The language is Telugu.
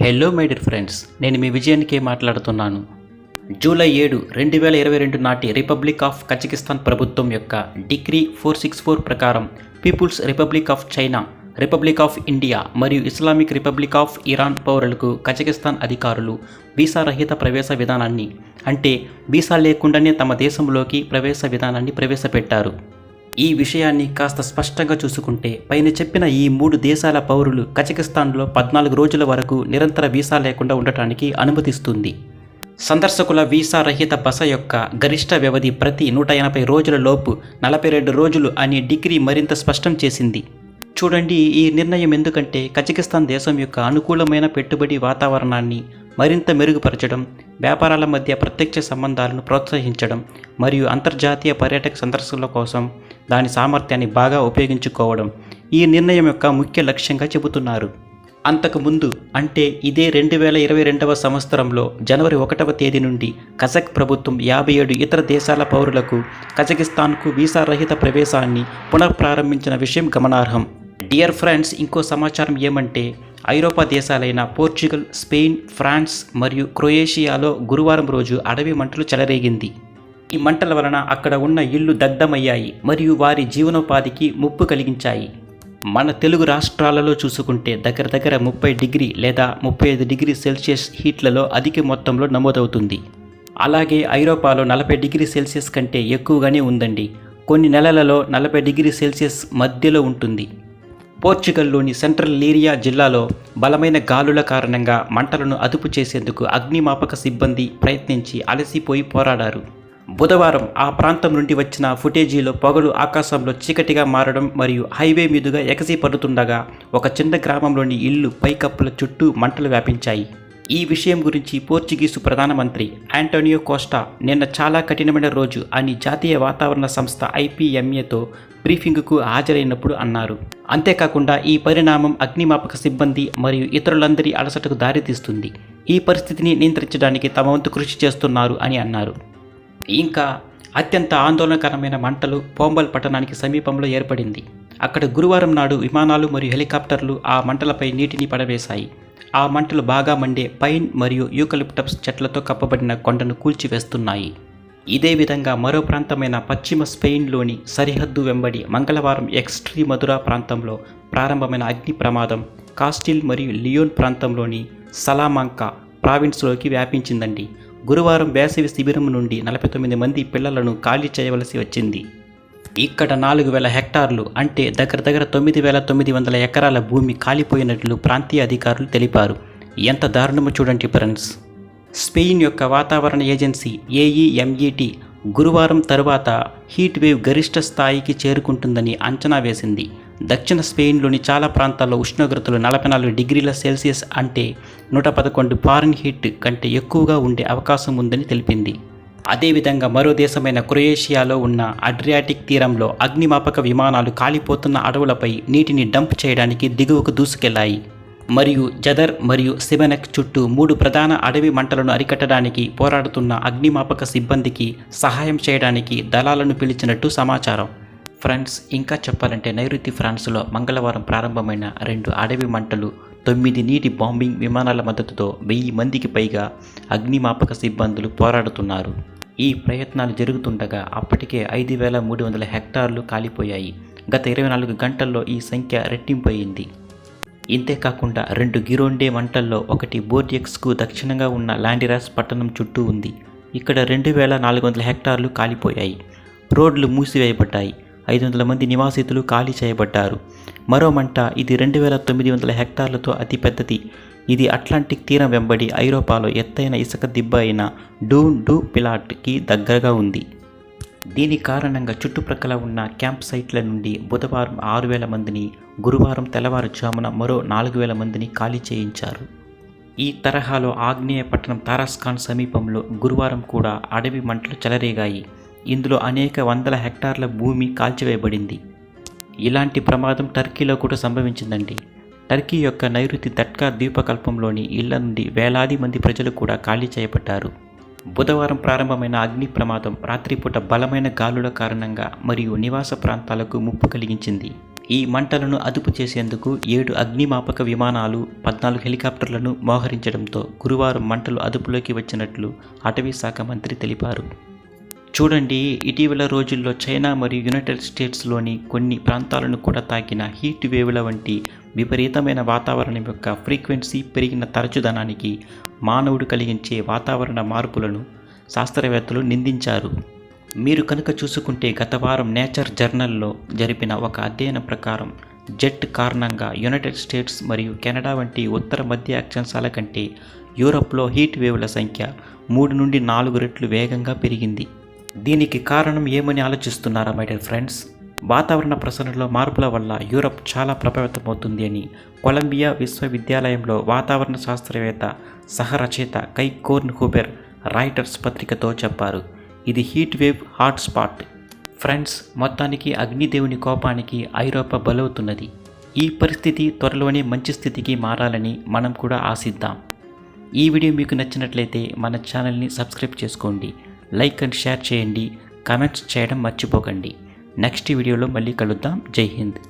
హలో మై డియర్ ఫ్రెండ్స్, నేను మీ విజయానికే మాట్లాడుతున్నాను. జూలై 7, 2022 నాటి రిపబ్లిక్ ఆఫ్ కజకిస్తాన్ ప్రభుత్వం యొక్క డిగ్రీ 464 ప్రకారం People's Republic of China, Republic of India మరియు ఇస్లామిక్ రిపబ్లిక్ ఆఫ్ ఇరాన్ పౌరులకు కజకిస్తాన్ అధికారులు వీసా రహిత ప్రవేశ విధానాన్ని, అంటే వీసా లేకుండానే తమ దేశంలోకి ప్రవేశ విధానాన్ని ప్రవేశపెట్టారు. ఈ విషయాన్ని కాస్త స్పష్టంగా చూసుకుంటే, పైన చెప్పిన ఈ 3 దేశాల పౌరులు కజకిస్తాన్లో 14 రోజుల వరకు నిరంతర వీసా లేకుండా ఉండటానికి అనుమతిస్తుంది. సందర్శకుల వీసా రహిత బస యొక్క గరిష్ట వ్యవధి ప్రతి 180 రోజుల లోపు 42 రోజులు అని డిగ్రీ మరింత స్పష్టం చేసింది. చూడండి, ఈ నిర్ణయం ఎందుకంటే కజకిస్తాన్ దేశం యొక్క అనుకూలమైన పెట్టుబడి వాతావరణాన్ని మరింత మెరుగుపరచడం, వ్యాపారాల మధ్య ప్రత్యక్ష సంబంధాలను ప్రోత్సహించడం మరియు అంతర్జాతీయ పర్యాటక సందర్శకుల కోసం దాని సామర్థ్యాన్ని బాగా ఉపయోగించుకోవడం ఈ నిర్ణయం యొక్క ముఖ్య లక్ష్యంగా చెబుతున్నారు. అంతకుముందు అంటే ఇదే 2022వ సంవత్సరంలో జనవరి 1వ తేదీ నుండి కజక్ ప్రభుత్వం 57 ఇతర దేశాల పౌరులకు కజకిస్తాన్కు వీసా రహిత ప్రవేశాన్ని పునఃప్రారంభించిన విషయం గమనార్హం. డియర్ ఫ్రెండ్స్, ఇంకో సమాచారం ఏమంటే, ఐరోపా దేశాలైన పోర్చుగల్, స్పెయిన్, ఫ్రాన్స్ మరియు క్రొయేషియాలో గురువారం రోజు అడవి మంటలు చెలరేగింది. ఈ మంటల వలన అక్కడ ఉన్న ఇళ్లు దగ్ధమయ్యాయి మరియు వారి జీవనోపాధికి ముప్పు కలిగించాయి. మన తెలుగు రాష్ట్రాలలో చూసుకుంటే దగ్గర 30 డిగ్రీ లేదా 35 డిగ్రీ సెల్సియస్ హీట్లలో అధిక మొత్తంలో నమోదవుతుంది. అలాగే ఐరోపాలో 40 డిగ్రీ సెల్సియస్ కంటే ఎక్కువగానే ఉందండి. కొన్ని నెలలలో 40 డిగ్రీ సెల్సియస్ మధ్యలో ఉంటుంది. పోర్చుగల్లోని సెంట్రల్ లీరియా జిల్లాలో బలమైన గాలుల కారణంగా మంటలను అదుపు చేసేందుకు అగ్నిమాపక సిబ్బంది ప్రయత్నించి అలసిపోయి పోరాడారు. బుధవారం ఆ ప్రాంతం నుండి వచ్చిన ఫుటేజీలో పొగలు ఆకాశంలో చీకటిగా మారడం మరియు హైవే మీదుగా ఎగసి పడుతుండగా ఒక చిన్న గ్రామంలోని ఇల్లు పైకప్పుల చుట్టూ మంటలు వ్యాపించాయి. ఈ విషయం గురించి పోర్చుగీసు ప్రధానమంత్రి ఆంటోనియో కోస్టా నిన్న చాలా కఠినమైన రోజు అని జాతీయ వాతావరణ సంస్థ IPMAతో బ్రీఫింగ్కు హాజరైనప్పుడు అన్నారు. అంతేకాకుండా ఈ పరిణామం అగ్నిమాపక సిబ్బంది మరియు ఇతరులందరి అలసటకు దారితీస్తుంది. ఈ పరిస్థితిని నియంత్రించడానికి తమ వంతు కృషి చేస్తున్నారు అని అన్నారు. ఇంకా అత్యంత ఆందోళనకరమైన మంటలు పోంబల్ పట్టణానికి సమీపంలో ఏర్పడింది. అక్కడ గురువారం నాడు విమానాలు మరియు హెలికాప్టర్లు ఆ మంటలపై నీటిని పడవేశాయి. ఆ మంటలు బాగా మండే పైన్ మరియు యూకలిప్టస్ చెట్లతో కప్పబడిన కొండను కూల్చివేస్తున్నాయి. ఇదే విధంగా మరో ప్రాంతమైన పశ్చిమ స్పెయిన్లోని సరిహద్దు వెంబడి మంగళవారం ఎక్స్ట్రీమదురా ప్రాంతంలో ప్రారంభమైన అగ్ని ప్రమాదం కాస్టిల్ మరియు లియోన్ ప్రాంతంలోని సలామాంకా ప్రావిన్స్లోకి వ్యాపించిందండి. గురువారం వేసవి శిబిరం నుండి 49 మంది పిల్లలను ఖాళీ చేయవలసి వచ్చింది. ఇక్కడ 4000 హెక్టార్లు అంటే దగ్గర 9900 ఎకరాల భూమి కాలిపోయినట్లు ప్రాంతీయ అధికారులు తెలిపారు. ఎంత దారుణమో చూడండి ఫ్రెండ్స్. స్పెయిన్ యొక్క వాతావరణ ఏజెన్సీ AEMET గురువారం తరువాత హీట్ వేవ్ గరిష్ట స్థాయికి చేరుకుంటుందని అంచనా వేసింది. దక్షిణ స్పెయిన్లోని చాలా ప్రాంతాల్లో ఉష్ణోగ్రతలు 44 డిగ్రీల సెల్సియస్ అంటే 111 ఫారెన్హీట్ కంటే ఎక్కువగా ఉండే అవకాశం ఉందని తెలిపింది. అదేవిధంగా మరో దేశమైన క్రొయేషియాలో ఉన్న అడ్రియాటిక్ తీరంలో అగ్నిమాపక విమానాలు కాలిపోతున్న అడవులపై నీటిని డంప్ చేయడానికి దిగువకు దూసుకెళ్లాయి మరియు జదర్ మరియు సిబెనెక్ చుట్టూ 3 ప్రధాన అడవి మంటలను అరికట్టడానికి పోరాడుతున్న అగ్నిమాపక సిబ్బందికి సహాయం చేయడానికి దళాలను పిలిచినట్టు సమాచారం. ఫ్రెండ్స్, ఇంకా చెప్పాలంటే నైరుతి ఫ్రాన్స్లో మంగళవారం ప్రారంభమైన 2 అడవి మంటలు, 9 నీటి బాంబింగ్ విమానాల మద్దతుతో 1000 మందికి పైగా అగ్నిమాపక సిబ్బందులు పోరాడుతున్నారు. ఈ ప్రయత్నాలు జరుగుతుండగా అప్పటికే 5300 హెక్టార్లు కాలిపోయాయి. గత 24 గంటల్లో ఈ సంఖ్య రెట్టింపయింది. ఇంతేకాకుండా 2 గిరోండే మంటల్లో ఒకటి బోర్డియక్స్కు దక్షిణంగా ఉన్న లాండిరాస్ పట్టణం చుట్టూ ఉంది. ఇక్కడ 2400 హెక్టార్లు కాలిపోయాయి. రోడ్లు మూసివేయబడ్డాయి. 500 మంది నివాసితులు ఖాళీ చేయబడ్డారు. మరో మంట, ఇది 2900 హెక్టార్లతో అతిపెద్దది. ఇది అట్లాంటిక్ తీరం వెంబడి ఐరోపాలో ఎత్తైన ఇసుక దిబ్బ అయిన డూన్ డు పిలాట్కి దగ్గరగా ఉంది. దీని కారణంగా చుట్టుప్రక్కల ఉన్న క్యాంప్ సైట్ల నుండి బుధవారం 6000 మందిని, గురువారం తెల్లవారుజామున మరో 4000 మందిని ఖాళీ చేయించారు. ఈ తరహాలో ఆగ్నేయ పట్టణం తారాస్కాన్ సమీపంలో గురువారం కూడా అడవి మంటలు చెలరేగాయి. ఇందులో అనేక వందల హెక్టార్ల భూమి కాల్చివేయబడింది. ఇలాంటి ప్రమాదం టర్కీలో కూడా సంభవించిందండి. టర్కీ యొక్క నైరుతి దట్కా ద్వీపకల్పంలోని ఇళ్ల నుండి వేలాది మంది ప్రజలు కూడా ఖాళీ చేయబడ్డారు. బుధవారం ప్రారంభమైన అగ్ని ప్రమాదం రాత్రిపూట బలమైన గాలుల కారణంగా మరియు నివాస ప్రాంతాలకు ముప్పు కలిగించింది. ఈ మంటలను అదుపు చేసేందుకు 7 అగ్నిమాపక విమానాలు 14 హెలికాప్టర్లను మోహరించడంతో గురువారం మంటలు అదుపులోకి వచ్చినట్లు అటవీ శాఖ మంత్రి తెలిపారు. చూడండి, ఇటీవల రోజుల్లో చైనా మరియు యునైటెడ్ స్టేట్స్లోని కొన్ని ప్రాంతాలను కూడా తాకిన హీట్ వేవ్ల వంటి విపరీతమైన వాతావరణం యొక్క ఫ్రీక్వెన్సీ పెరిగిన తరచుదనానికి మానవుడు కలిగించే వాతావరణ మార్పులను శాస్త్రవేత్తలు నిందించారు. మీరు కనుక చూసుకుంటే గత వారం నేచర్ జర్నల్లో జరిపిన ఒక అధ్యయనం ప్రకారం జెట్ కారణంగా యునైటెడ్ స్టేట్స్ మరియు కెనడా వంటి ఉత్తర మధ్య అక్షాంశాల కంటే యూరప్లో హీట్ వేవ్ల సంఖ్య 3 నుండి 4 రెట్లు వేగంగా పెరిగింది. దీనికి కారణం ఏమని ఆలోచిస్తున్నారా మై డియర్ ఫ్రెండ్స్? వాతావరణ ప్రసరణలో మార్పుల వల్ల యూరప్ చాలా ప్రభావితమవుతుంది అని కొలంబియా విశ్వవిద్యాలయంలో వాతావరణ శాస్త్రవేత్త సహరచయిత కై కోర్న్ హూబెర్ రాయిటర్స్ పత్రికతో చెప్పారు. ఇది హీట్ వేవ్ హాట్స్పాట్. ఫ్రెండ్స్, మొత్తానికి అగ్నిదేవుని కోపానికి ఐరోపా బలవుతున్నది. ఈ పరిస్థితి త్వరలోనే మంచి స్థితికి మారాలని మనం కూడా ఆశిద్దాం. ఈ వీడియో మీకు నచ్చినట్లయితే మన ఛానల్ని సబ్స్క్రైబ్ చేసుకోండి, లైక్ అండ్ షేర్ చేయండి, కామెంట్స్ చేయడం మర్చిపోకండి. నెక్స్ట్ వీడియోలో మళ్ళీ కలుద్దాం. జై హింద్.